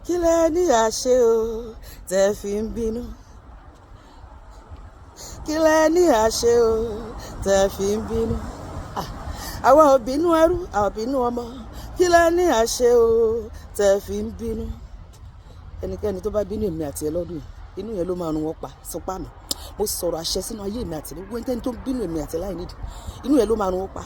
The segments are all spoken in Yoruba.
kí lẹ ní àṣẹ o tẹ́ fi ń bínú, kí lẹ ní àṣẹ o tẹ́ fi ń bínú. Àwọn ò bínú ẹrú, àwọn ò bínú ọmọ, kí lẹ ní àṣẹ o tẹ́ fi ń bínú. Ẹnikẹ́ni tó bá bínú èmi àti ẹ lọ́dún yìí, inú yẹn ló máa run wọ́n pa sọpá mi. Mo sọ̀rọ̀ àṣẹ sínú ayé èmi àti gbogbo ẹni tó bínú èmi àti láì nídìí, inú yẹn ló máa run wọ́n pa.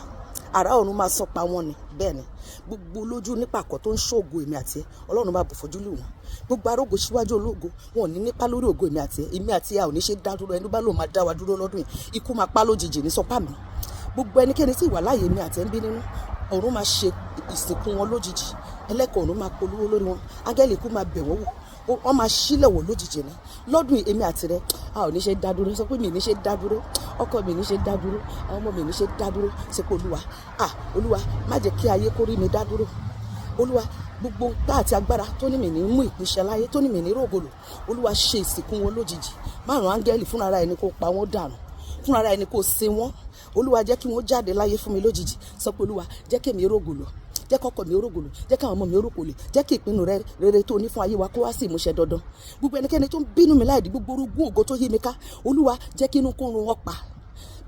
Àrá ọ̀run máa sọ pa wọ́n ni. Bẹ́ẹ̀ ni gbogbo olójú nípàkọ́ tó ń ṣògo èmi àti ẹ, Ọlọ́run máa bù fojú lù wọ́n. Gbogbo arógo síwájú ológo, wọn ò ní nípa lórí ògo èmi àti ẹ. Èmi àti ẹ ò ní ṣe dá dúró, ẹni bá lóun máa dá wa dúró lọ́dún yìí, ikú máa pa lójijì ní sọpá mi. Gbogbo ẹnikẹ́ni tí ìwà láàyè èmi àti ẹ ń bí nínú, ọ̀run máa ṣe ìsìnkú wọn lójijì. Ẹlẹ́kọ̀ọ́ ọ̀run máa polówó lórí wọn, áńgẹ́lì ikú máa bẹ̀ wọ́n wò, wọ́n máa sílẹ̀ wọ̀ lójijì ni. Lọ́dún èmi àti rẹ, a ò ní ṣe dá dúró. Sọ pé mi ní ṣe dá dúró, ọkọ mi ní ṣe dá dúró, àwọn ọmọ mi ní ṣe dá dúró. Sọ pé Olúwa, Olúwa má jẹ́ kí ayé kó rí mi dá dúró. Olúwa, gbogbo ipá àti agbára tó ní mi ní mú ìpínṣẹ láyé, tó ní mi ní rògbòlò, Olúwa ṣe ìsìnkú wọn lójijì. Márùn áńgẹ́lì fúnra ẹni kó pa wọ́n dànù, fúnra ẹni kó sin wọ́n. Olúwa jẹ́ kí wọ́n jáde láyé fún mi lójijì. Sọ pé Olúwa, jẹ́ kí èmi rògbòlò, jẹ́ kọ́kọ́ mi orógòlò, jẹ́ káwọn ọmọ mi orókòlè, jẹ́ kí ìpinnu rẹ rere tó ní fún ayé wa kó wá sí ìmúṣẹ dandan. Gbogbo ẹnikẹ́ni tó ń bínú mi láìdí, gbogbo orogún ògo tó yí mi ká, Olúwa jẹ́ kí inú kó run wọ́n pa.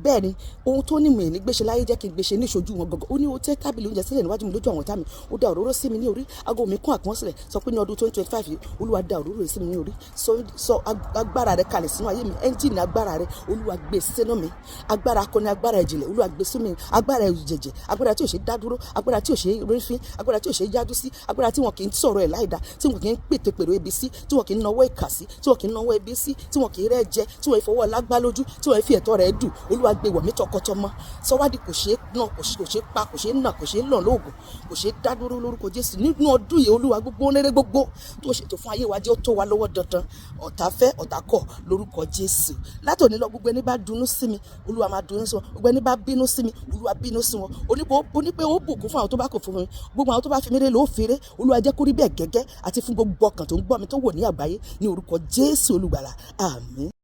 Bẹ́ẹ̀ ni ohun tó ní mi ní gbéṣe láyé jẹ́ kí n gbéṣe ní ìṣojú wọn gangan. Ó ní o tẹ́ tábìlì oúnjẹ sílẹ̀ níwájú mi lójú àwọn ọ̀tá mi, ó da òróró sí mi ní orí, aago mi kún àpọ́n sílẹ̀. Sọ pé ní ọdún 2025 yìí, Olúwa da òróró sí mi ní orí. Sọ agbára rẹ kalẹ̀ sínú ayé mi, ẹ́ńjìnì agbára rẹ, Olúwa gbé sínú mi. Agbára akọni, agbára ìjìnlẹ̀, Olúwa gbé sínú mi. Agbára ìjẹ̀jẹ̀, agbára tí ò ṣe dá dúró, agbára tí ò ṣe rí fín, agbára tí ò ṣe yájú sí, agbára tí wọn kì í sọ̀rọ̀ ẹ̀ láìda, tí wọn kì í pètè pèrò ebi sí, tí wọn kì í nawọ́ ìkà sí, tí wọn kì í nawọ́ ebi sí, tí wọn kì í rẹ́ jẹ, tí wọn ìfọwọ́ lágbá lójú, tí wọn fi ẹ̀tọ́ rẹ̀ dù. Olúwa gbé wọ̀ mí tọkọtọmọ. Sọwádìí kò ṣe é nà, kò ṣe é pa, kò ṣe é nà, kò ṣe é lọ̀ lóògùn, kò ṣe é dá dúró lórúkọ Jésù. Nínú ọdún yìí, Olúwa gbogbo rere gbogbo tó ṣètò fún ayé wa jẹ́ ó tó wa lọ́wọ́ dandan. Ọ̀tá fẹ́, ọ̀tá kọ̀ lórúkọ Jésù. Látòní lọ, gbogbo ẹni bá dunú sí mi, Olúwa máa dunú sí wọn. Gbogbo ẹni bá bínú sí mi, Olúwa bínú sí wọn. Ó ní pé ó bùkún fún àwọn tó bá kò fún mi. Gbogbo àwọn tó bá fi mí ré ló fi ré. Olúwa jẹ́ kó rí bẹ́ẹ̀ gẹ́gẹ́ àti fún gbogbo ọkàn tó ń gbọ́ mi tó wò ní àgbáyé ní orúkọ Jésù Olùgbàlà. Àmín.